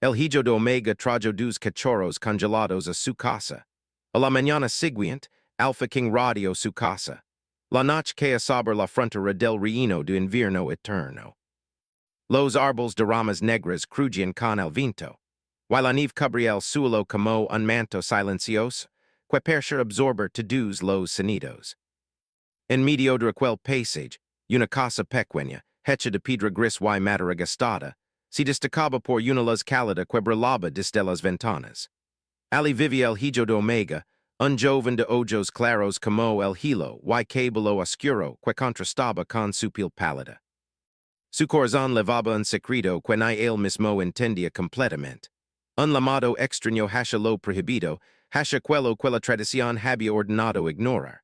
El hijo de omega trajo dos cachorros congelados a su casa. A la mañana siguiente, Alpha King rodeó su casa. La noche que sobre la frontera del reino de invierno eterno. Los árboles de ramas negras crujían con el viento. Y la nieve cubría el suelo como un manto silencioso, que parecía absorber todos los sonidos. En medio de aquel paisaje, una casa pequeña, hecha de piedra gris y madera gastada, se destacaba por una luz cálida que brillaba desde las ventanas. Ali vivía el hijo de omega, un joven de ojos claros como el hilo y cabello oscuro que contrastaba con su piel pálida. Su corazón levaba un secreto que ni él mismo entendía completamente. Un llamado extraño hacia lo prohibido, hacia quello que la tradición había ordenado ignorar.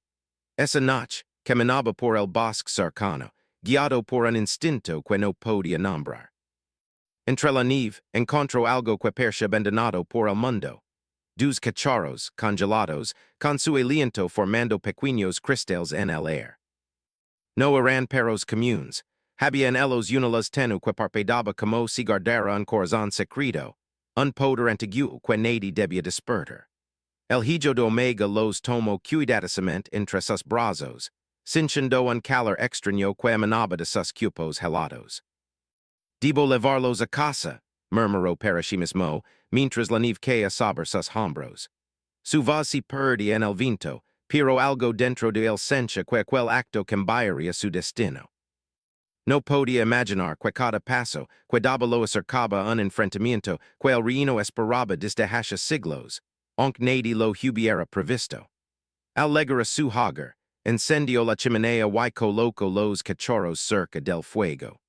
Esa noche, caminaba por el bosque cercano, guiado por un instinto que no podía nombrar. Entre la nieve, encontró algo que parecía abandonado por el mundo. Dos cachorros, congelados, con su aliento formando pequeños cristales en el aire. No eran perros comunes. Había en ellos una luz tenue que parpadeaba como si guardara un corazón secreto, un poder antiguo que nadie debía despertar. El hijo de omega los tomó cuidadosamente entre sus brazos, sintiendo un calor extraño que emanaba de sus cupos helados. Debo llevarlos a casa, murmuró para sí mismo, mientras la nieve caía sobre sus hombros. Su voz se perdía en el viento, pero algo dentro de él sentía que aquel acto cambiaría su destino. No podía imaginar que cada paso que daba lo acercaba a un enfrentamiento que el reino esperaba desde hace siglos, aunque nadie lo hubiera previsto. Al llegar a su hogar, encendió la chimenea y colocó los cachorros cerca del fuego.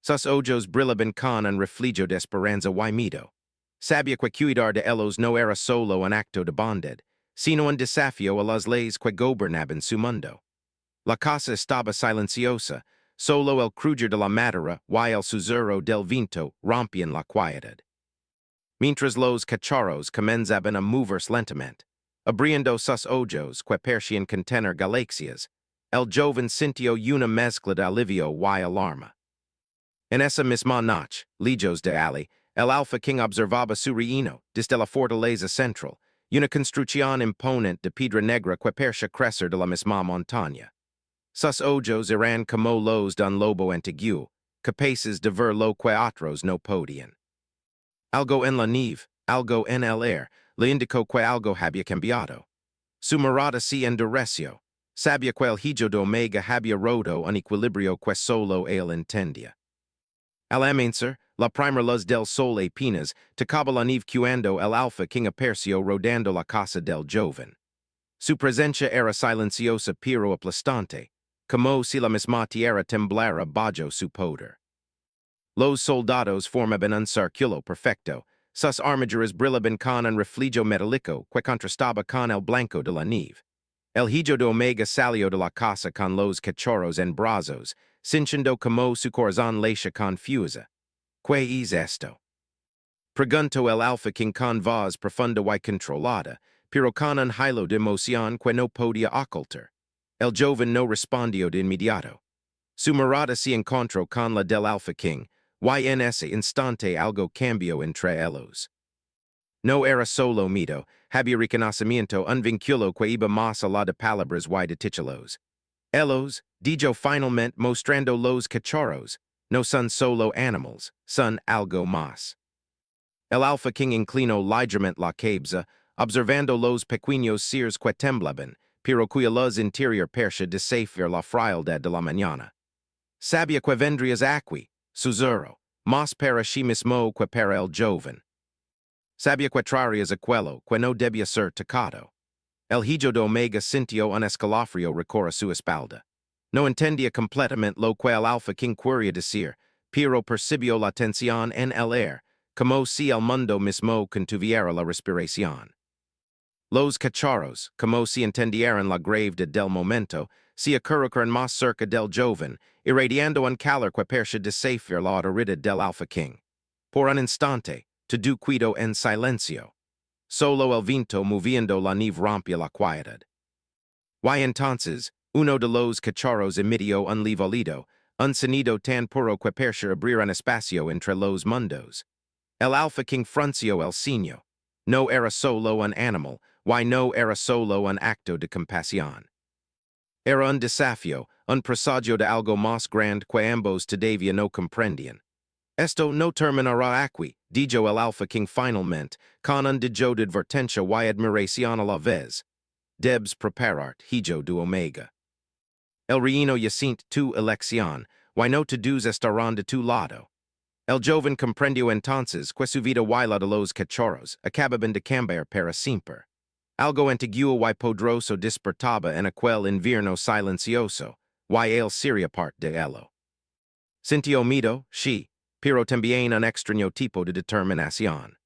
Sus ojos brillaban con un reflejo de esperanza y miedo. Sabía que cuidar de ellos no era solo un acto de bondad, sino un desafío a las leyes que gobernaban su mundo. La casa estaba silenciosa, solo el crujir de la madera y el susurro del viento rompían la quietud. Mientras los cachorros comenzaban a moverse lentamente, abriendo sus ojos que parecían contener galaxias, el joven sintió una mezcla de alivio y alarma. En esa misma noche, lejos de Ali, el Alpha King observaba su reino desde la fortaleza central, una construcción imponente de piedra negra que parecía crecer de la misma montaña. Sus ojos eran como los de un lobo antiguo, capaces de ver lo que otros no podían. Algo en la nieve, algo en el aire, le indicó que algo había cambiado. Su mirada se endureció. Sabía que el hijo de omega había roto un equilibrio que solo él entendía. Al amanecer, la primera luz del sol apenas tocaba la nieve cuando el Alpha King apareció rodando la casa del joven. Su presencia era silenciosa pero aplastante, como si la misma tierra temblara bajo su poder. Los soldados formaban un círculo perfecto, sus armaduras brillaban con un reflejo metálico que contrastaba con el blanco de la nieve. El hijo de omega salió de la casa con los cachorros en brazos, sintiendo como su corazón latía confusa. ¿Qué es esto? Preguntó el Alpha King con voz profunda y controlada, pero con un hilo de emoción que no podía ocultar. El joven no respondió de inmediato. Su mirada se encontró con la del Alpha King, y en ese instante algo cambió entre ellos. No era solo miedo, había reconocimiento un vínculo que iba más allá de palabras y de títulos. Ellos, dijo finalmente mostrando los cachorros, no son solo animals, son algo más. El Alpha King inclinó ligeramente la cabeza, observando los pequeños seres que temblaban, pero cuya luz interior parecía desafiar la frialdad de la mañana. Sabía que vendrías aquí, susurró, más para sí mismo que para el joven. Sabía que traerías aquello que no debía ser tocado. El hijo de omega sintió un escalofrío recorrer su espalda. No entendía completamente lo que el Alpha King quería decir, pero percibió la tensión en el aire, como si el mundo mismo contuviera la respiración. Los cachorros, como si entendieran la gravedad del momento, se acercaron más cerca del joven, irradiando un calor que parecía desafiar la autoridad del Alpha King. Por un instante, todo quedó en silencio. Solo el viento moviendo la nieve rompía la quietud. Y entonces, uno de los cachorros emitió un leve olido, un sonido tan puro que parecía abrir un espacio entre los mundos. El Alpha King Fruncio el Sino. No era solo un animal, why no era solo un acto de compasión. Era un desafío, un presagio de algo más grande que ambos todavía no comprendían. Esto no terminará aquí, dijo el Alpha King finalmente, con un dijo de advertencia y admiración a la vez. Debes prepararte, hijo de Omega. El reino yacint tu elección, why no todos estarán de tu lado. El joven comprendió entonces que su vida y la de los cachorros acababan de cambiar para siempre. Algo antiguo y poderoso despertaba en aquel invierno silencioso, y él sería parte de ello. Sintió miedo, sí, pero también un extraño tipo de determinación.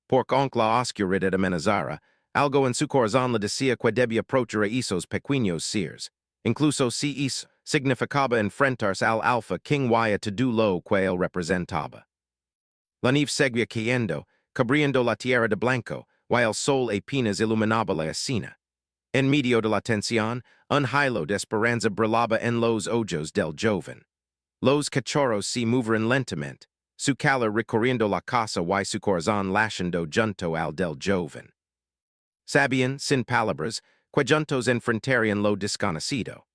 Porque aunque la oscuridad amenazara, algo en su corazón le decía que debía approachar a esos pequeños seres, incluso si eso significaba enfrentarse al Alpha King y a todo lo que él representaba. La nieve seguía cayendo, cubriendo la tierra de blanco, y el sol apenas iluminaba la escena. En medio de la tensión, un hilo de esperanza brillaba en los ojos del joven. Los cachorros se movían lentamente, su calor recorriendo la casa y su corazón latiendo junto al del joven. Sabían, sin palabras, que juntos enfrentarían lo desconocido.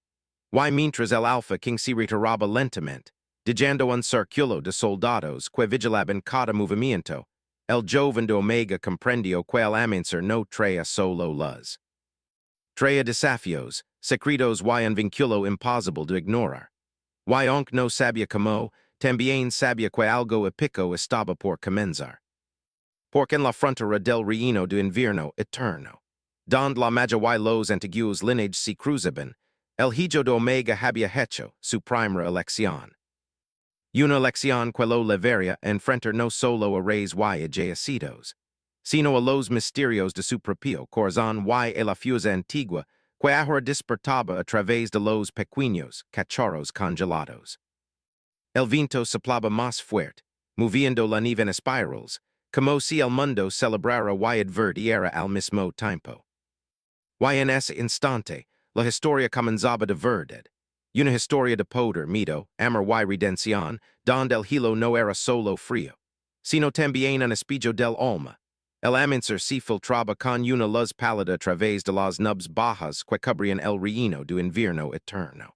Y mientras el Alpha King se retiraba lentamente, dejando un círculo de soldados que vigilaban cada movimiento, el joven de Omega comprendió que el amenaza no traía solo luz. Traía desafíos, secretos y un vínculo imposible de ignorar. Y aunque no sabía cómo, también sabía que algo épico estaba por comenzar. Porque en la frontera del reino de invierno eterno, donde la magia y los antiguos lineages se cruzaban, el hijo de Omega había hecho su primera elección. Una elección que lo llevaría a enfrentar no solo a reyes y ejércitos, sino a los misterios de su propio corazón y a la fuerza antigua que ahora despertaba a través de los pequeños cachorros congelados. El viento soplaba más fuerte, moviendo la nieve en espirales, como si el mundo celebrara y advirtiera al mismo tiempo. Y en ese instante, la historia comenzaba de verdad. Una historia de poder, miedo, amor y redención, donde el hilo no era solo frío, sino también un espejo del alma. El amenaza se filtraba con una luz pálida a través de las nubes bajas que cubrían el reino de invierno eterno.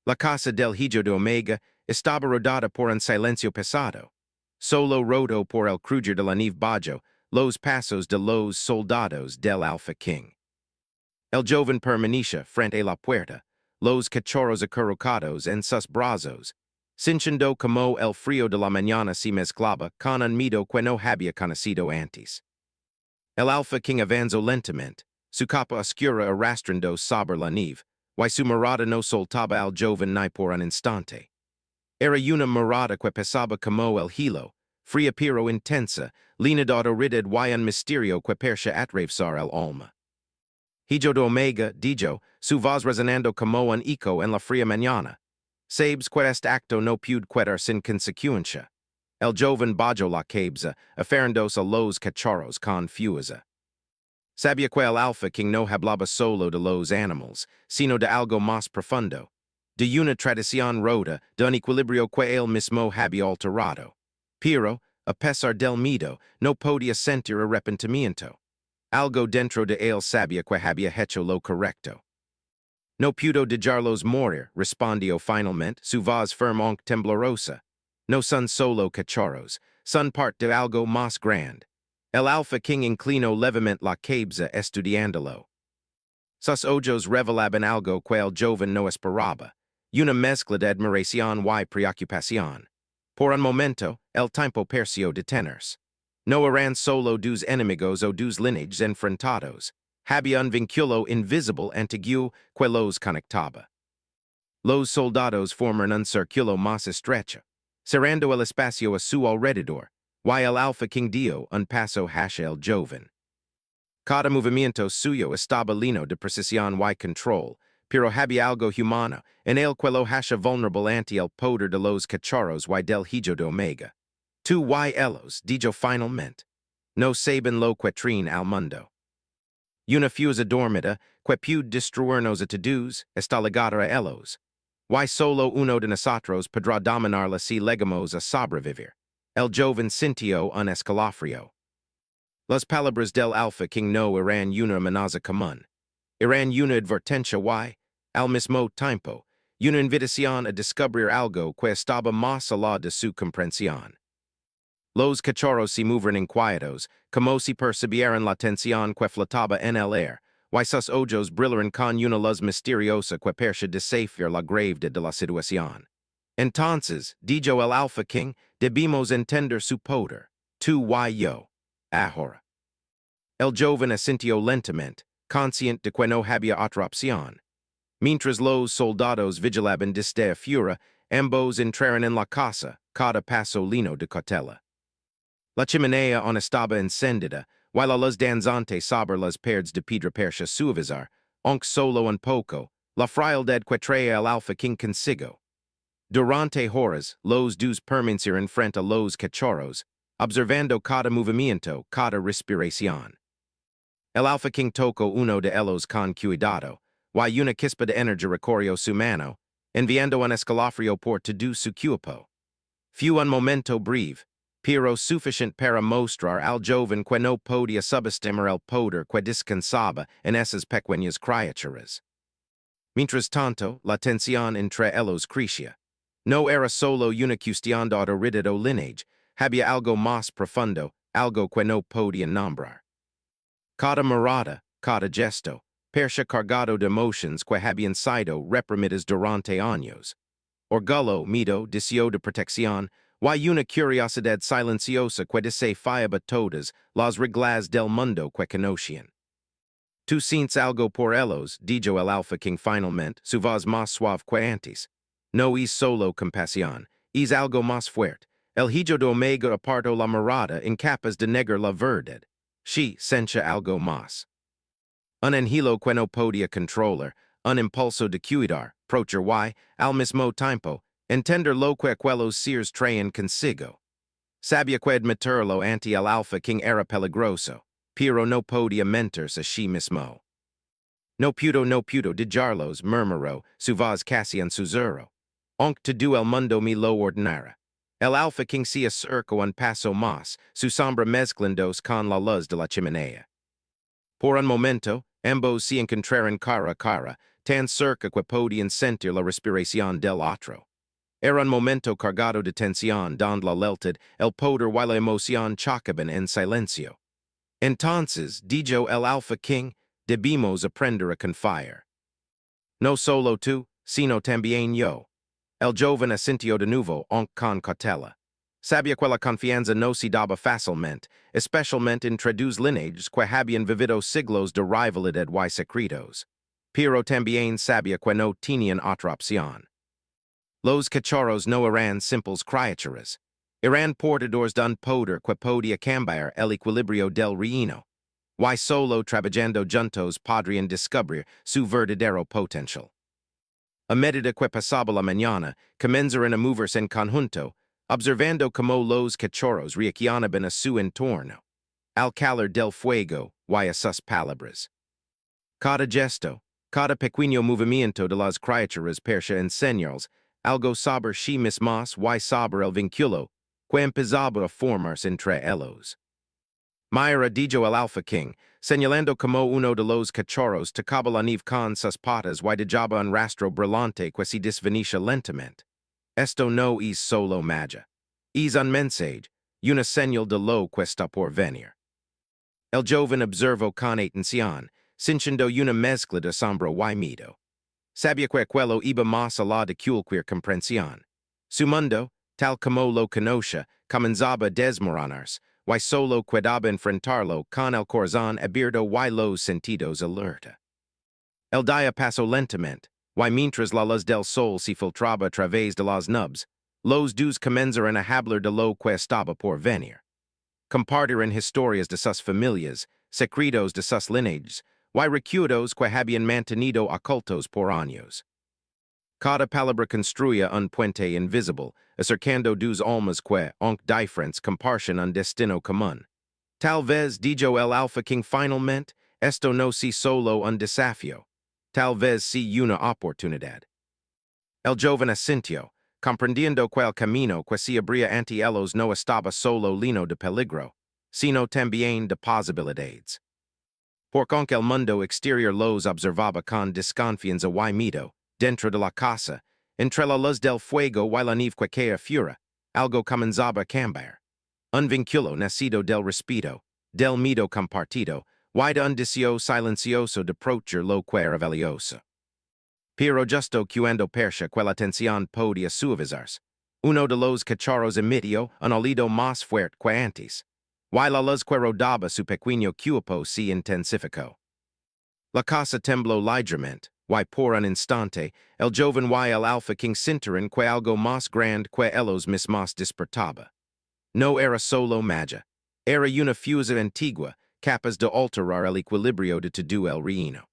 La casa del hijo de Omega estaba rodeada por un silencio pesado. Solo rodó por el crujir de la nieve bajo los pasos de los soldados del Alpha King. El joven permanecía frente a la puerta, los cachorros acurrucados en sus brazos, sintiendo como el frío de la mañana se mezclaba con un miedo que no había conocido antes. El Alpha King avanzó lentamente, su capa oscura arrastrando sobre la nieve, y su mirada no soltaba al joven ni por un instante. Era una mirada que pesaba como el hilo, fría pero intensa, línea autoridad y un misterio que parecía atravesar el alma. Hijo de Omega, dijo, su voz resonando como un eco en la fría mañana. Sabes que este acto no puede quedar sin consecuencia. El joven bajó la cabeza, aferrándose a los cachorros con fuerza. Sabía que el Alpha King no hablaba solo de los animales, sino de algo más profundo, de una tradición rota, de un equilibrio que él mismo había alterado. Pero, a pesar del miedo, no podía sentir arrepentimiento. Algo dentro de él sabía que había hecho lo correcto. No pudo dejarlos morir, respondió finalmente, su voz firme aunque temblorosa. No son solo cachorros, son parte de algo más grande. El Alpha King inclinó levemente la cabeza estudiándolo. Sus ojos revelaban algo que el joven no esperaba, una mezcla de admiración y preocupación. Por un momento, el tiempo pareció detenerse. No eran solo dos enemigos o dos lineages enfrentados. Había un vínculo invisible antiguo que los conectaba. Los soldados forman un círculo más estrecho, cerrando el espacio a su alrededor, y el Alpha King dio un paso hacia el joven. Cada movimiento suyo estaba lleno de precisión y control, pero había algo humano en él que lo hacía vulnerable ante el poder de los cachorros y del hijo de Omega. Tú y ellos, dijo finalmente, no saben lo que traen al mundo. Una fuerza dormida que puede destruirnos a todos está ligada a ellos. Y solo uno de nosotros podrá dominarla si legamos a sobrevivir. El joven Cintio un escalafrio. Las palabras del alfa king no eran una amenaza común. Eran una advertencia y, al mismo tiempo, una invitación a descubrir algo que estaba más allá de su comprensión. Los cachorros se moveron inquietos, como si percibieran la tensión que flotaba en el aire, y sus ojos brillaron con una luz misteriosa que parecía desafiar la gravedad de la situación. Entonces, dijo el Alpha King, debimos entender su poder, tú y yo, ahora. El joven asintió lentamente, consciente de que no había otra opción. Mientras los soldados vigilaban desde afuera, ambos entraron en la casa, cada paso lino de cautela. La chimenea aún estaba encendida, while a luz danzante sobre las paredes de piedra persia suavizar, aunque solo un poco, la frialdad que traía el Alpha King consigo. Durante horas, los dos permanecieron frente a los cachorros, observando cada movimiento, cada respiración. El Alpha King tocó uno de ellos con cuidado, y una chispa de energía recorrió su mano, enviando un escalofrío por todo su cuerpo. Fue un momento breve, pero suficiente para mostrar al joven que no podía subestimar el poder que descansaba en esas pequeñas criaturas. Mientras tanto, la tensión entre ellos crecía. No era solo una cuestión de autoridad o lineage, había algo más profundo, algo que no podían nombrar. Cada mirada, cada gesto, parecía cargado de emociones que habían sido reprimidas durante años. Orgullo, miedo, deseo de protección, y una curiosidad silenciosa que desafiaba todas las reglas del mundo que conocían. Tú sientes algo por ellos, dijo el Alpha King finalmente, su voz más suave que antes. No es solo compasión, es algo más fuerte. El hijo de Omega apartó la mirada incapaz de negar la verdad. Sí, sentía algo más. Un anhelo que no podía controlar, un impulso de cuidar, procher y, al mismo tiempo, entender lo que aquellos seres traían consigo. Sabía que admitirlo ante el Alpha King era peligroso, pero no podía mentirse a sí mismo. No pudo dejarlos, murmuró, su voz casi en susurro. Aunque todo el mundo me lo ordenara. El Alpha King se acercó un paso más, su sombra mezclándose con la luz de la chimenea. Por un momento, ambos se encontraron cara a cara, tan cerca que podían sentir la respiración del otro. Era un momento cargado de tensión donde la lealtad, el poder y la emoción chocaban en silencio. Entonces, dijo el Alpha King, debimos aprender a confiar. No solo tú, sino también yo. El joven asintió de nuevo, aunque con cautela. Sabía que la confianza no se daba fácilmente, especialmente entre dos lineages que habían vivido siglos de rivalidad y secretos. Pero también sabía que no tenían otra opción. Los cachorros no eran simples criaturas. Eran portadores de un poder que podía cambiar el equilibrio del reino. Y solo trabajando juntos podrían descubrir su verdadero potencial. A medida que pasaba la mañana, comenzaron a moverse en conjunto, observando cómo los cachorros reaccionaban a su entorno, al calor del fuego y a sus palabras. Cada gesto, cada pequeño movimiento de las criaturas parecía enseñarles algo sobre sí mismas y sobre el vínculo que empezaba a formarse entre ellos. Myra dijo el Alpha King, señalando como uno de los cachorros tocaba la nieve con sus patas y dejaba un rastro brillante que se desvanecía lentamente. Esto no es solo magia. Es un mensaje, una señal de lo que está por venir. El joven observó con atención, sintiendo una mezcla de asombro y miedo. Sabía que aquello iba más allá de cualquier comprensión. Su mundo, tal como lo conocía, comenzaba a desmoronarse, y solo quedaba enfrentarlo con el corazón abierto y los sentidos alerta. El día pasó lentamente, y mientras la luz del sol se filtraba a través de las nubes, los dos comenzaron a hablar de lo que estaba por venir. Compartieron historias de sus familias, secretos de sus lineages, y recuerdos que habían mantenido ocultos por años. Cada palabra construía un puente invisible, acercando dos almas que, aunque diferentes, compartían un destino común. Tal vez, dijo el Alpha King finalmente, esto no es solo un desafío. Tal vez sea una oportunidad. El joven asintió, comprendiendo que el camino que se abría ante ellos no estaba solo lleno de peligro, sino también de posibilidades. Porque el mundo exterior los observaba con desconfianza y miedo, dentro de la casa, entre la luz del fuego y la nieve que caía fura, algo comenzaba a cambiar. Un vínculo nacido del respeto, del miedo compartido, y de un deseo silencioso de proteger lo que era valioso. Pero justo cuando percha que la tensión podía suavizarse, uno de los cachorros emitió un olido más fuerte que antes, y la luz que rodaba su pequeño cuerpo se intensificó. La casa tembló ligeramente, y por un instante, el joven y el alfa king sintieron que algo más grande que ellos mismos despertaba. No era solo magia, era una fuerza antigua, capaz de alterar el equilibrio de todo el reino.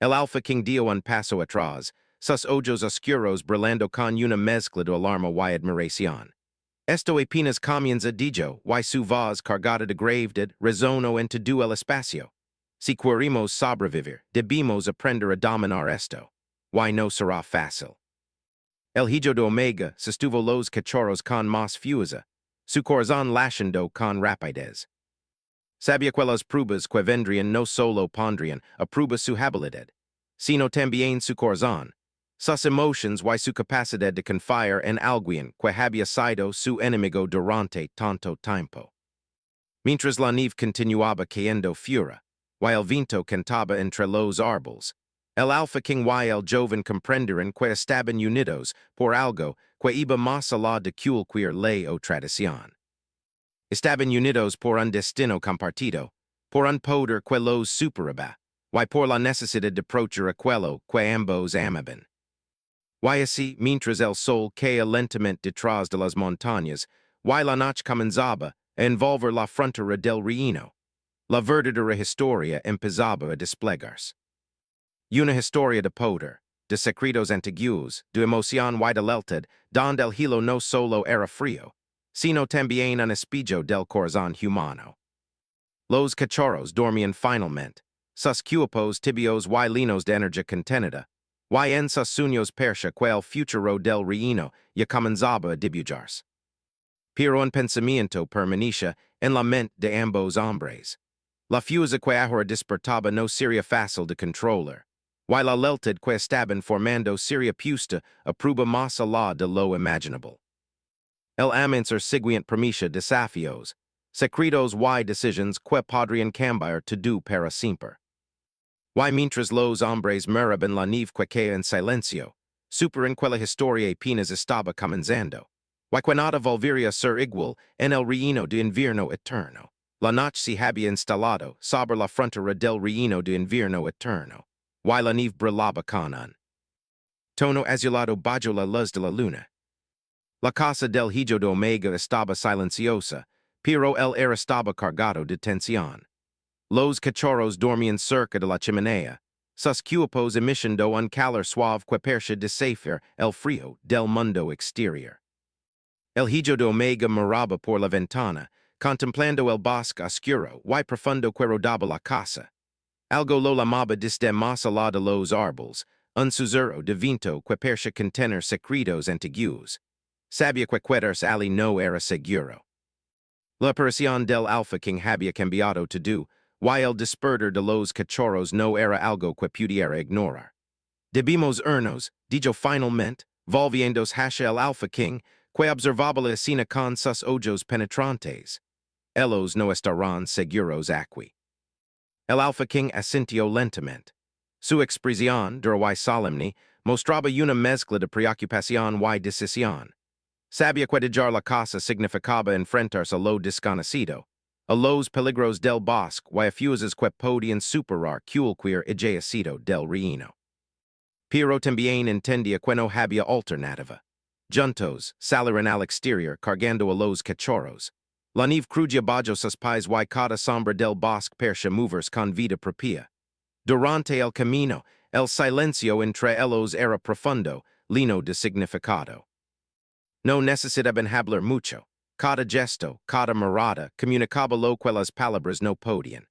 El alfa king dio un paso atrás, sus ojos oscuros brillando con una mezcla de alarma y admiración. Esto apenas comienza dijo, y su voz cargada de gravedad resonó en todo el espacio. Si queremos sobrevivir, debemos aprender a dominar esto. Y no será fácil. El hijo de Omega sostuvo los cachorros con más fuerza, su corazón latiendo con rapidez. Sabía que las pruebas que vendrían no solo pondrían a prueba su habilidad, sino también su corazón, sus emotions y su capacidad de confiar en alguien que había sido su enemigo durante tanto tiempo. Mientras la nieve continuaba cayendo fura, y el viento cantaba entre los árboles, el alfa king y el joven comprendieron que estaban unidos por algo que iba más allá de cualquier ley o tradición. Estaban unidos por un destino compartido, por un poder que los superaba, y por la necesidad de proteger aquello que ambos amaban. Y así, mientras el sol caía lentamente detrás de las montañas, y la noche comenzaba a envolver la frontera del reino, la verdadera historia empezaba a desplegarse. Una historia de poder, de secretos antiguos, de emoción y de lealtad, donde el hilo no solo era frío, sino también un espejo del corazón humano. Los cachorros dormían finalmente, sus cuerpos tibios y llenos de energía contenida, y en sus sueños percha que el futuro del reino ya comenzaba a dibujarse. Pero un pensamiento permanecía en la mente de ambos hombres. La fuerza que ahora despertaba no sería fácil de controlar, y la lealtad que estaban formando sería puesta a prueba más allá de lo imaginable. El amencer siguiente permitia desafios, secretos y decisiones que podrían cambiar todo para siempre. Y mientras los hombres miraban la nieve que caía en silencio, superen que la historia apenas estaba comenzando, y que nada volvería a ser igual en el reino de invierno eterno. La noche se había instalado sobre la frontera del reino de invierno eterno, y la nieve brillaba con un tono azulado bajo la luz de la luna. La casa del hijo de Omega estaba silenciosa, pero él era estaba cargado de tensión. Los cachorros dormían cerca de la chimenea, sus cuerpos emitiendo un calor suave que parecía desafiar el frío del mundo exterior. El hijo de Omega miraba por la ventana, contemplando el bosque oscuro y profundo que rodeaba la casa. Algo lo llamaba desde más allá de los árboles, un susurro de viento que parecía contener secretos antiguos. Sabía que quedarse allí no era seguro. La aparición del Alpha King había cambiado todo, y el despertar de los cachorros no era algo que pudiera ignorar. Debimos irnos, dijo finalmente, volviéndose hacia el Alpha King, que observaba la escena con sus ojos penetrantes. Ellos no estarán seguros aquí. El Alpha King asintió lentamente. Su expresión, dura y solemne, mostraba una mezcla de preocupación y decisión. Sabía que dejar la casa significaba enfrentarse a lo desconocido, a los peligros del bosque y a fuerzas que podían superar cualquier ejército del reino. Pero también entendía que no había alternativa. Juntos, salieron al exterior cargando a los cachorros. La nieve crujía bajo sus pies y cada sombra del bosque parecía moverse con vida propia. Durante el camino, el silencio entre ellos era profundo, lleno de significado. No necesitaban hablar mucho. Cada gesto, cada mirada, comunicaba lo que las palabras no podían.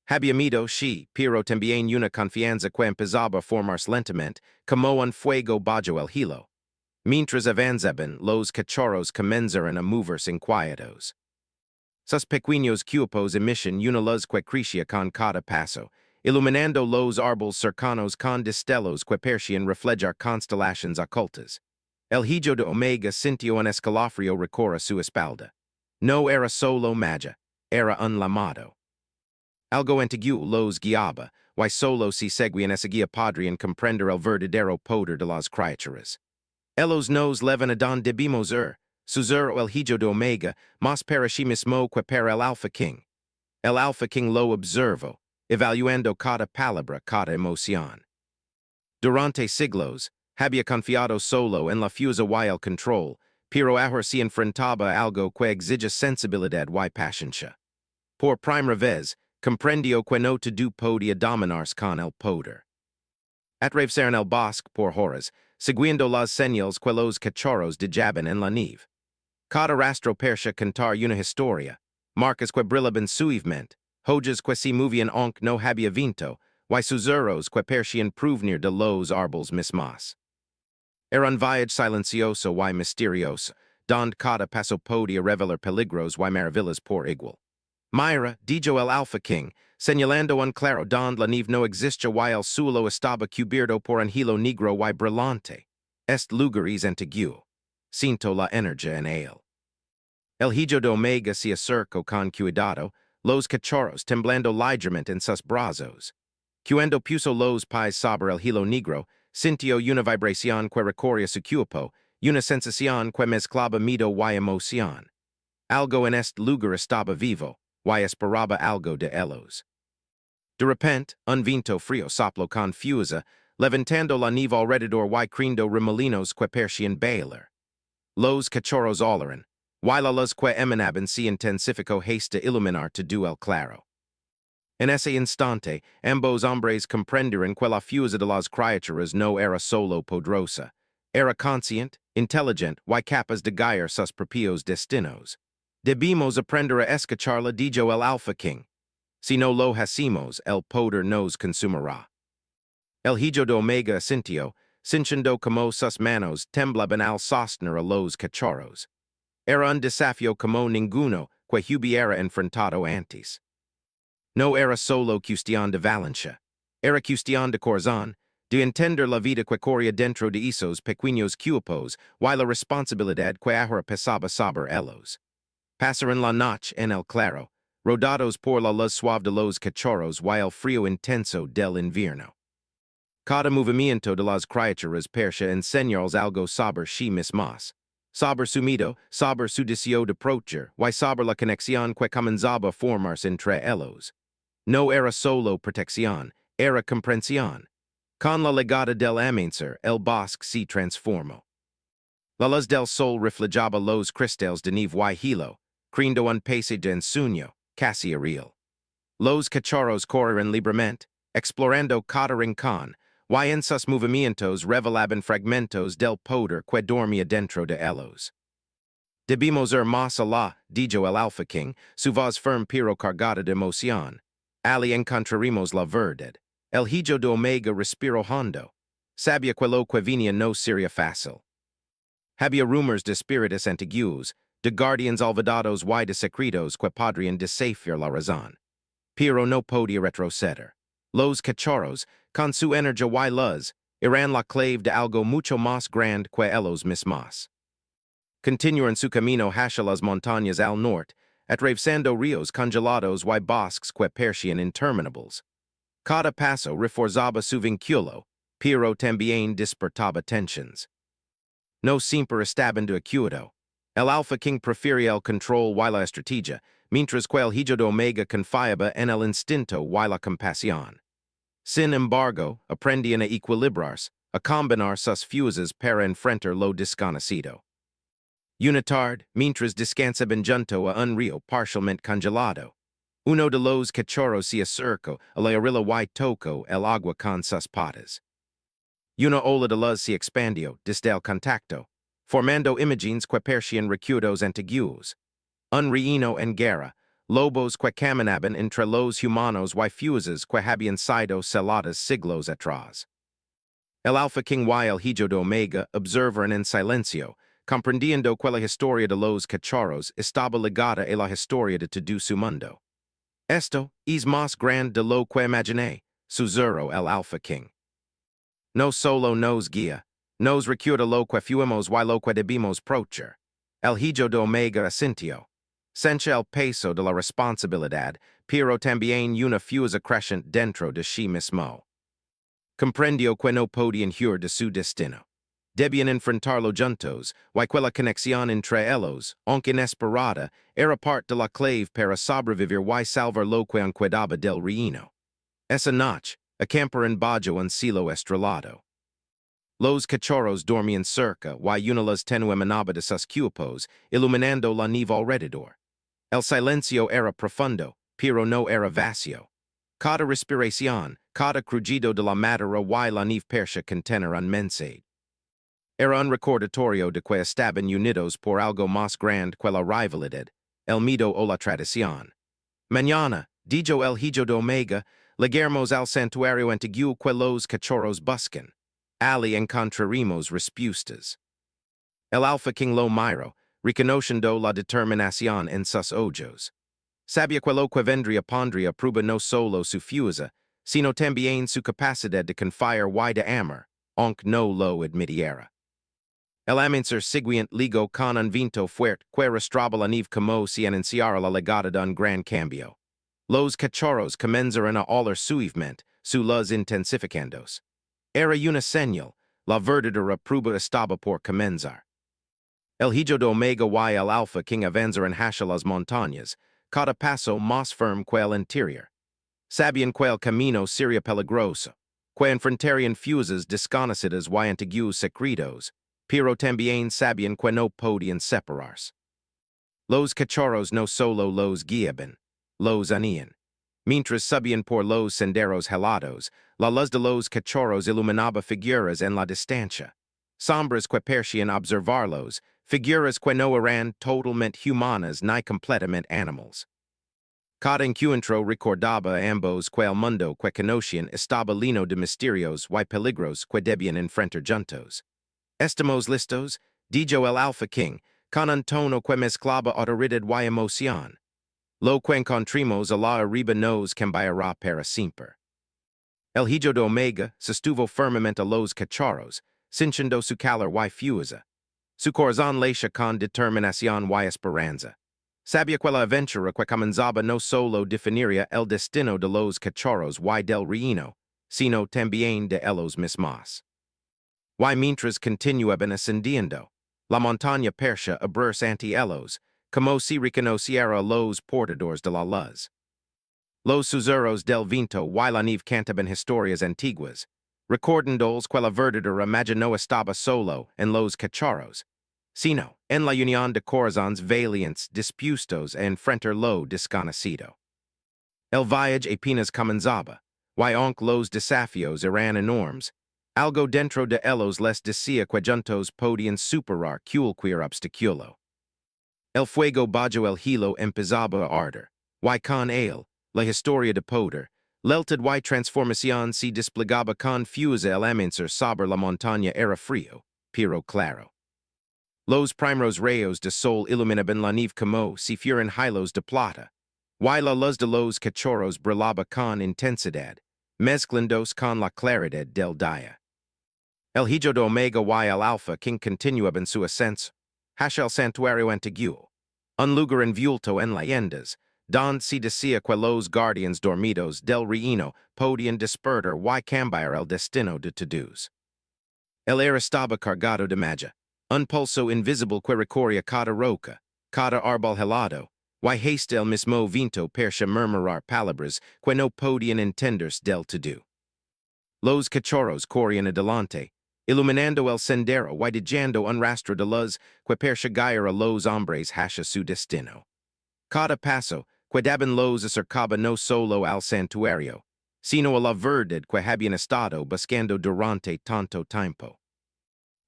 Había miedo, sí, pero también una confianza que empezaba a formarse lentamente, como un fuego bajo el hilo. Mientras avanzaban, los cachorros comenzaron a moverse inquietos. Sus pequeños cuerpos emisión una luz que crecía con cada paso, iluminando los árboles cercanos con destellos que parecían reflejar constelaciones ocultas. El hijo de Omega sintió un escalofrío recorrer su espalda. No era solo magia, era un llamado. Algo antiguo los guiaba, y solo si seguían esa guía podrían comprender el verdadero poder de las criaturas. Ellos nos levan a don debimos Suzur o el hijo de Omega, más para sí mismo que para el Alpha King. El Alpha King lo observo, evaluando cada palabra, cada emoción. Durante siglos, había confiado solo en la fuerza y el control, pero ahora se enfrentaba a algo que exige sensibilidad y paciencia. Por primera vez, comprendió que no todo podía dominarse con el poder. Atravessaron el bosque por horas, siguiendo las señales que los cachorros dejaban en la nieve. Cada rastro parecía contar una historia, marcas que brillaban suavemente, joyas que se movían aunque no había viento, y susurros que parecían provenir de los árboles mismos. Era un viaje silencioso y misterioso, donde cada paso podía revelar peligros y maravillas por igual. Myra, dijo el Alpha King, señalando un claro donde la nieve no existía y el suelo estaba cubierto por un hilo negro y brillante. Este lugar es antiguo. Siento la energía en él. El hijo de Omega se acercó con cuidado, los cachorros temblando ligeramente en sus brazos. Cuando puso los pies sobre el hilo negro, sintió una vibración que recorría su cuerpo, una sensación que mezclaba miedo y emoción. Algo en este lugar estaba vivo, y esperaba algo de ellos. De repente, un viento frío sopló con fuerza, levantando la nieve alrededor y creando remolinos que parecían bailar. Los cachorros olaron, y la luz que emanaban se intensificó hasta iluminar todo el claro. En ese instante, ambos hombres comprendieron que la fuerza de las criaturas no era solo poderosa, era consciente, inteligente y capaz de guiar sus propios destinos. Debimos aprender a escucharla, dijo el Alpha King. Si no lo hacemos, el poder nos consumirá. El hijo de Omega asintió, sintiendo como sus manos temblaban al sostener a los cachorros. Era un desafío como ninguno que hubiera enfrentado antes. No era solo cuestión de valencia, era cuestión de corazón, de entender la vida que corría dentro de esos pequeños cuerpos y la responsabilidad que ahora pesaba sobre ellos. Pasaron la noche en el claro, rodados por la luz suave de los cachorros y el frío intenso del invierno. Cada movimiento de las criaturas parecía enseñarles algo sobre sí mismas. Sobre su miedo, sobre su deseo de proteger, y sobre la conexión que comenzaba a formarse entre ellos. No era solo protección, era comprensión. Con la llegada del amanecer, el bosque se transformó. La luz del sol reflejaba los cristales de nieve y hielo, creando un paisaje de ensueño, casi irreal. Los cachorros corrían libremente, explorando cada rincón, y en sus movimientos revelaban fragmentos del poder que dormía dentro de ellos. Debimos ir más allá, dijo el Alpha King, su voz firme pero cargada de emoción. Ali encontraremos la verdad. El hijo de Omega respiró hondo. Sabía que lo que venía no sería fácil. Había rumors de espíritus antiguos, de guardianes olvidados y de secretos que podrían desafiar la razón. Pero no podía retroceder. Los cachorros, con su energía y luz, eran la clave de algo mucho más grande que ellos mismos. Continuaron su camino hacia las montañas al norte, atravesando ríos congelados y bosques que parecían interminables. Cada paso reforzaba su vínculo, pero también despertaba tensiones. No siempre estaban de acuerdo. El Alpha King prefería el control y la estrategia, mientras que el hijo de Omega confiaba en el instinto y la compasión. Sin embargo, aprendían a equilibrarse, a combinar sus fuerzas para enfrentar lo desconocido. Una tarde, mientras descansaban junto a un río parcialmente congelado, uno de los cachorros se acercó a la orilla y tocó el agua con sus patas. Una ola de luz se expandió desde el contacto, formando imágenes que parecían recuerdos antiguos. Un reino en guerra, lobos que caminaban entre los humanos y fuerzas que habían sido celadas siglos atrás. El Alpha King y el hijo de Omega, observer en silencio, comprendiendo que la historia de los cachorros estaba ligada a la historia de todo su mundo. Esto es más grande de lo que imaginé, susurró el Alpha King. No solo nos guía, nos recuerda lo que fuimos y lo que debimos procher. El hijo de Omega asintió. Sencha el peso de la responsabilidad, pero también una fuerza creciente dentro de sí mismo. Comprendió que no podían huir de su destino. Debían enfrentarlo juntos, y que la conexión entre ellos, aunque inesperada, era parte de la clave para sobrevivir y salvar lo que quedaba del reino. Esa noche, acamparon bajo un cielo estrellado. Los cachorros dormían cerca, y una luz tenue emanaba de sus cuerpos, iluminando la nieve alrededor. El silencio era profundo, pero no era vacío. Cada respiración, cada crujido de la madera y la nieve persa contener un mensaje. Era un recordatorio de que estaban unidos por algo más grande que la rivalidad, el mito o la tradición. Mañana, dijo el hijo de Omega, llegaremos al santuario antiguo que los cachorros buscan. Ali encontraremos respuestas. El Alpha King lo miró, reconociendo la determinación en sus ojos. Sabía que lo que vendría pondría prueba no solo su fuerza, sino también su capacidad de confiar y de amar, aunque no lo admitiera. El amencer siguiente ligó con un viento fuerte que restraba la nieve como si anunciara la llegada de un gran cambio. Los cachorros comenzaron a oler suavemente, su luz intensificándose. Era una señal, la verdadera prueba estaba por comenzar. El hijo de Omega y el Alpha King avanzaron hacia las montañas, cada paso más firme que el interior. Sabían que el camino sería peligroso, que enfrentarían fuerzas desconocidas y antiguos secretos, pero también sabían que no podían separarse. Los cachorros no solo los guiaban, los unían. Mientras subían por los senderos helados, la luz de los cachorros iluminaba figuras en la distancia. Sombras que parecían observarlos, figuras que no eran totalmente humanas ni completamente animals. Cada encuentro recordaba a ambos que el mundo que conocían estaba lleno de misterios y peligros que debían enfrentar juntos. Estamos listos, dijo el Alpha King, con un tono que mezclaba autoridad y emoción. Lo que encontremos a la arriba nos cambiará para siempre. El hijo de Omega sostuvo firmemente a los cachorros, cinchando su calor y fuerza. Su corazón latía con determinación y esperanza. Sabía que la aventura que comenzaba no solo definiría el destino de los cachorros y del reino, sino también de ellos mismos. Y mientras continuaban ascendiendo, la montaña persa abrirse ante ellos, como si reconociera los portadores de la luz. Los susurros del viento y la nieve cantaban historias antiguas, recordándoles que la verdadera magia no estaba solo en los cachorros, sino en la unión de corazones valientes dispuestos a enfrentar lo desconocido. El viaje apenas comenzaba, y aunque los desafíos eran enormes, algo dentro de ellos les decía que juntos podían superar cualquier obstáculo. El fuego bajo el hilo empezaba a arder, y con él, la historia de poder, lealtad y transformación se desplegaba con fuerza el amanecer sobre la montaña era frío, pero claro. Los primeros rayos de sol iluminaban la nieve como si fueran hilos de plata, y la luz de los cachorros brillaba con intensidad, mezclándose con la claridad del día. El hijo de Omega y el Alpha King continuaban su ascenso, hacia el santuario antiguo, un lugar envuelto en leyendas, donde se decía que los guardianes dormidos del reino podían despertar y cambiar el destino de todos. El aire estaba cargado de magia, un pulso invisible que recorría cada roca, cada árbol helado, y hasta el mismo viento parecía murmurar palabras que no podían entenderse del todo. Los cachorros corrían adelante, iluminando el sendero y dejando un rastro de luz que parecía guiar a los hombres hacia su destino. Cada paso que daban los acercaba no solo al santuario, sino a la verdad que habían estado buscando durante tanto tiempo.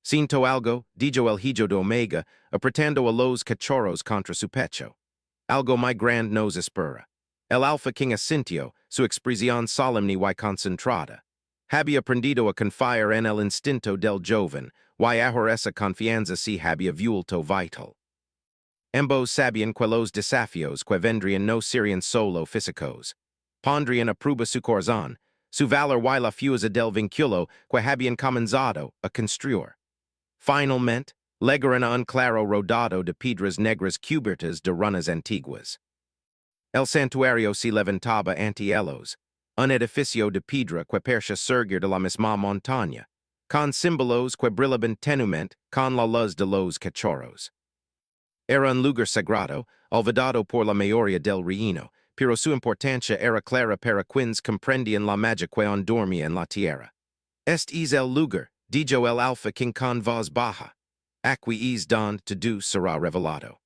Siento algo, dijo el hijo de Omega, apretando a los cachorros contra su pecho. Algo muy grande nos espera. El Alpha King asintió, su expresión solemne y concentrada. Había aprendido a confiar en el instinto del joven, y ahora esa confianza se había vuelto vital. Ambos sabían que los desafíos que vendrían no serían solo físicos. Pondrían a prueba su corazón, su valor y la fuerza del vínculo que habían comenzado a construir. Finalmente, llegaron a un claro rodado de piedras negras cubiertas de runas antiguas. El santuario se levantaba ante ellos, un edificio de piedra que parecía surgir de la misma montaña, con símbolos que brillaban tenuemente con la luz de los cachorros. Era un lugar sagrado, olvidado por la mayoría del reino, pero su importancia era clara para quienes comprendían la magia que aún dormía en la tierra. Este es el lugar, dijo el alfa king con voz baja. Aquí es donde todo será revelado.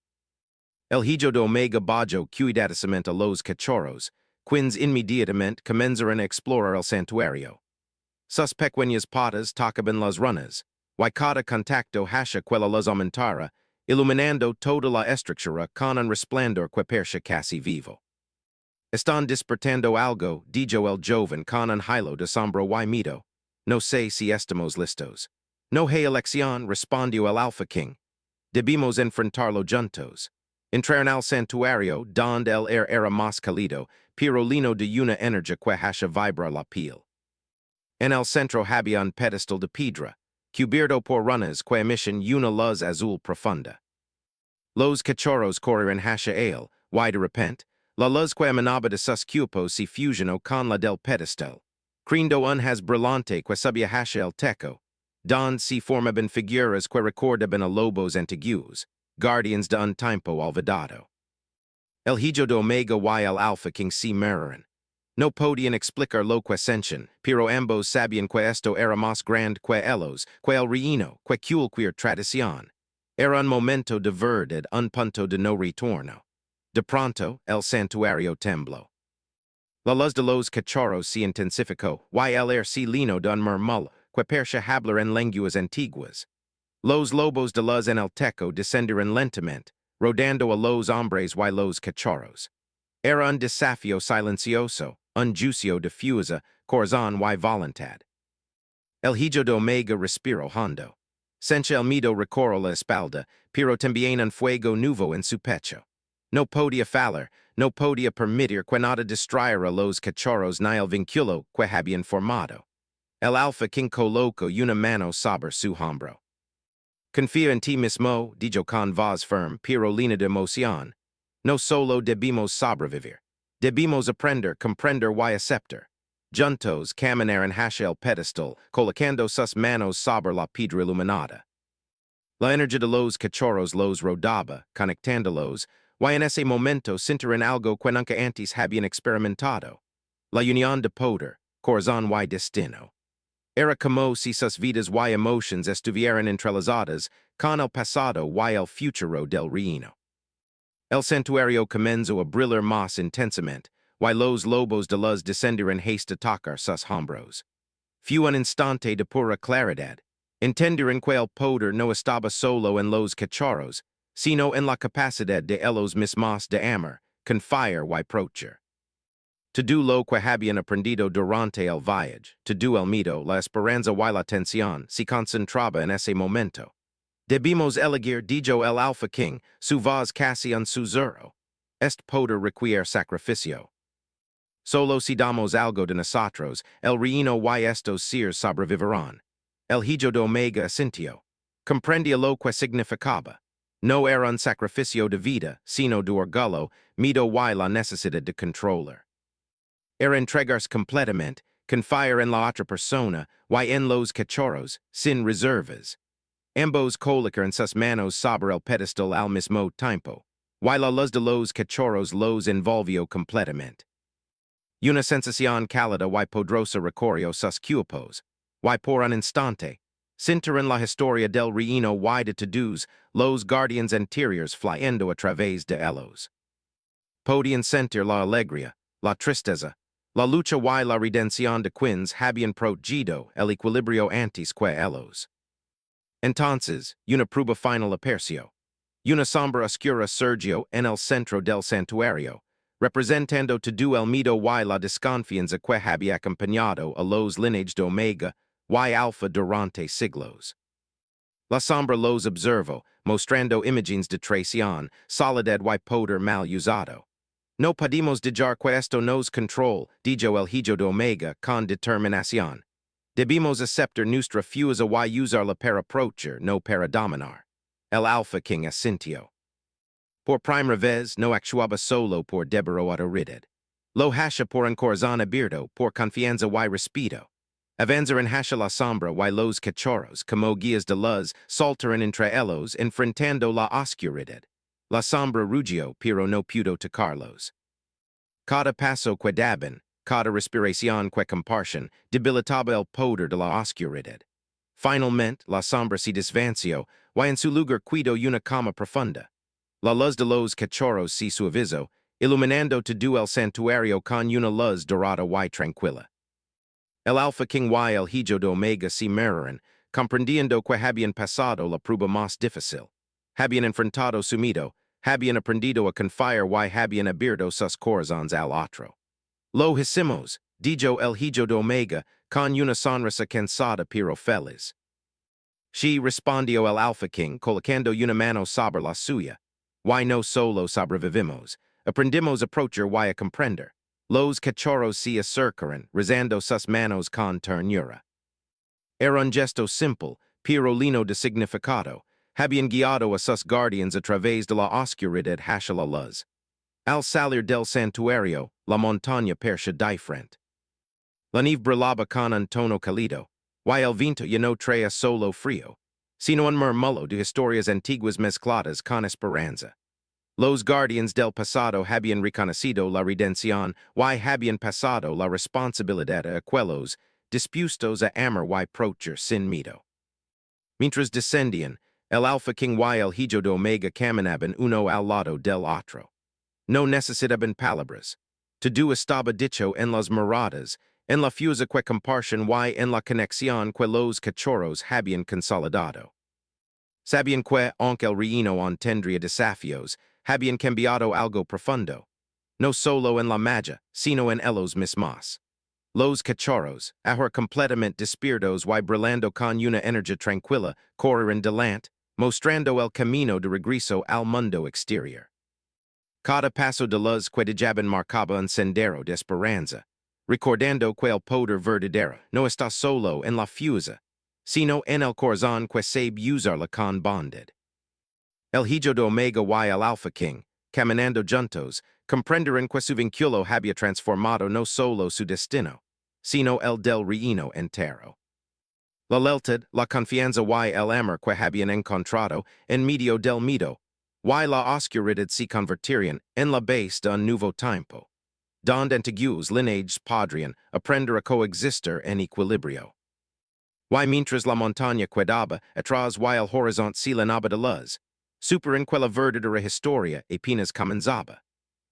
El hijo de Omega bajo cuidadosamente a los cachorros, quienes inmediatamente comenzaron a explorar el santuario. Sus pequeñas patas tocaban las runas, y cada contacto hacia quella los aumentara, iluminando toda la estructura con un resplandor que parecía casi vivo. Están despertando algo, dijo el joven con un hilo de asombro y miedo. No sé si estamos listos. No hay elección, respondió el Alpha King. Debimos enfrentarlo juntos. Entraron al santuario, donde el aire era más cálido, pero lleno de una energía que hacía vibrar la piel. En el centro había un pedestal de piedra, cubierto por runas que emiten una luz azul profunda. Los cachorros corrieron hacia él, y de repente, la luz que emanaba de sus cuerpos se fusionó con la del pedestal, creando un haz brillante que subía hacia el techo, donde se formaban figuras que recordaban a lobos antiguos, guardians de un tiempo olvidado. El hijo de Omega y el Alpha King se miraron. No podían explicar lo que sentían, pero ambos sabían que esto era más grande que ellos, que el reino, que cualquier tradición. Era un momento de verdad, un punto de no retorno. De pronto, el santuario tembló. La luz de los cachorros se intensificó, y el aire se llenó de un murmullo que parecía hablar en lenguas antiguas. Los lobos de luz en el techo descendieron lentamente, rodando a los hombres y los cachorros. Era un desafío silencioso, un juicio de fuerza, corazón y voluntad. El hijo de Omega respiró hondo. Sentía el miedo recorrer la espalda, pero también un fuego nuevo en su pecho. No podía fallar, no podía permitir que nada distrayera a los cachorros ni el vínculo que habían formado. El Alpha King colocó una mano sobre su hombro. Confía en ti mismo, dijo con voz firme, pero llena de emoción. No solo debimos sobrevivir. Debimos aprender, comprender y aceptar. Juntos caminaron hacia el pedestal, colocando sus manos sobre la piedra iluminada. La energía de los cachorros los rodaba, conectándolos, y en ese momento sintieron algo que nunca antes habían experimentado. La unión de poder, corazón y destino. Era como si sus vidas y emociones estuvieran entrelazadas con el pasado y el futuro del reino. El santuario comenzó a brillar más intensamente, y los lobos de luz descendieron hasta tocar sus hombros. Fue un instante de pura claridad. Entendieron que el poder no estaba solo en los cachorros, sino en la capacidad de ellos mismos de amar, confiar y proteger. Todo lo que habían aprendido durante el viaje, todo el miedo, la esperanza y la tensión, se concentraba en ese momento. Debimos elegir, dijo el Alpha King, su voz casi un susurro. Este poder requiere sacrificio. Solo si damos algo de nosotros, el reino y estos seres sobrevivirán. El hijo de Omega asintió. Comprendía lo que significaba. No era un sacrificio de vida, sino de orgullo, miedo y la necesidad de controlar. Era entregarse completamente, confiar en la otra persona, y en los cachorros, sin reservas. Ambos colocaron sus manos sobre el pedestal al mismo tiempo, y la luz de los cachorros los envolvió completamente. Una sensación cálida y poderosa recorrió sus cuerpos, y por un instante, sintieron la historia del reino y de todos los guardianes anteriores fluyendo a través de ellos. Podían sentir la alegría, la tristeza, la lucha y la redención de quienes habían protegido el equilibrio antes que ellos. Entonces, una prueba final apareció. Una sombra oscura surgió en el centro del santuario, representando todo el mito y la desconfianza que había acompañado a los lineages de Omega y Alpha durante siglos. La sombra los observo, mostrando imágenes de traición, soledad y poder mal usado. No podemos dejar que esto nos control, dijo el hijo de Omega con determinación. Debemos aceptar nuestra fuerza y usarla para approachar, no para dominar. El Alpha King asintió. Por primera vez no actuaba solo por debero autoridad. Lo hasha por un corazón abierto, por confianza y respeto. Avanzar en hasha la sombra y los cachorros, como guías de luz, saltaron entre ellos, enfrentando la oscuridad. La sombra rugió, pero no pudo tocarlos. Cada paso que daban, cada respiración que compartían, debilitaba el poder de la oscuridad. Finalmente, la sombra se desvanció, y en su lugar quedó una cama profunda. La luz de los cachorros se suavizó, iluminando todo el santuario con una luz dorada y tranquila. El Alpha King y el hijo de Omega se miraron, comprendiendo que habían pasado la prueba más difícil. Habían enfrentado su miedo, habían aprendido a confiar y habían abierto sus corazones al otro. Lo hicimos, dijo el hijo de Omega, con una sonrisa cansada pero feliz. Sí, respondió el Alpha King, colocando una mano sobre la suya. Y no solo sobrevivimos, aprendimos a approachar y a comprender. Los cachorros se acercaron, rezando sus manos con ternura. Era un gesto simple, pero lleno de significado. Habían guiado a sus guardians a través de la oscuridad hacia la luz. Al salir del santuario, la montaña percha diferente. La nieve brillaba con un tono cálido, y el viento ya no traía solo frío, sino un murmullo de historias antiguas mezcladas con esperanza. Los guardians del pasado habían reconocido la redención y habían pasado la responsabilidad a aquellos dispuestos a amar y approachar sin miedo. Mientras descendían, el Alpha King y el hijo de Omega caminaban uno al lado del otro. No necesitaban palabras. Todo estaba dicho en las miradas, en la fuerza que compartían y en la conexión que los cachorros habían consolidado. Sabían que, aunque el reino tendría desafíos, habían cambiado algo profundo. No solo en la magia, sino en ellos mismos. Los cachorros, ahora completamente despiertos y brillando con una energía tranquila, corren delante, mostrando el camino de regreso al mundo exterior. Cada paso de luz que daban marcaba un sendero de esperanza, recordando que el poder verdadero no está solo en la fuerza, sino en el corazón que sabe usarla con bondad. El hijo de Omega y el Alpha King, caminando juntos, comprenderán que su vínculo había transformado no solo su destino, sino el del reino entero. La lealtad, la confianza y el amor que habían encontrado en medio del miedo, y la oscuridad se convertirían en la base de un nuevo tiempo, donde antiguos lineages podrían aprender a coexistir en equilibrio. Y mientras la montaña quedaba atrás y el horizonte se llenaba de luz, superan que la verdadera historia apenas comenzaba.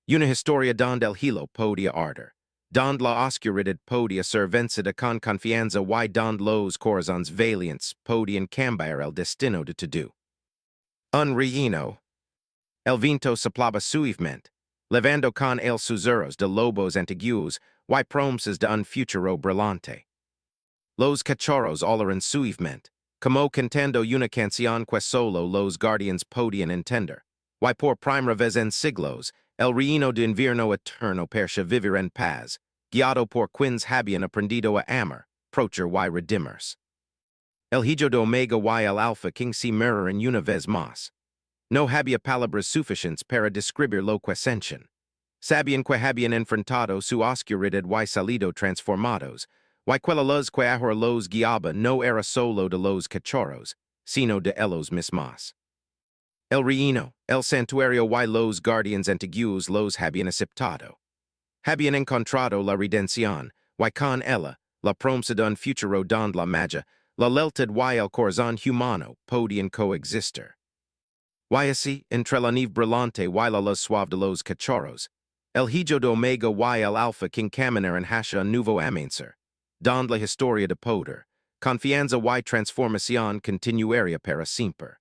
Una historia donde el hilo podía arder, donde la oscuridad podía ser vencida con confianza y donde los corazones valientes podían cambiar el destino de todo. Un reino. El viento soplaba suavemente, levando con el susurros de lobos antiguos y promesas de un futuro brillante. Los cachorros olaron suavemente, como cantando una canción que solo los guardians podían entender, y por primera vez en siglos, el reino de invierno eterno percha vivir en paz, guiado por quienes habían aprendido a amar, approachar y redimirse. El hijo de Omega y el Alpha King se miraron una vez más. No había palabras suficientes para describir lo que sentían. Sabían que habían enfrentado su oscuridad y salido transformados, y que la luz que ahora los guiaba no era solo de los cachorros, sino de ellos mismos. El reino, el santuario y los guardians antiguos los habían aceptado. Habían encontrado la redención, y con ella, la promesa de un futuro donde la magia, la lealtad y el corazón humano podían coexistir. Y así, entre la nieve brillante y la luz suave de los cachorros, el hijo de Omega y el Alpha King caminaron hacia un nuevo amanecer, donde la historia de poder, confianza y transformación continuaría para siempre.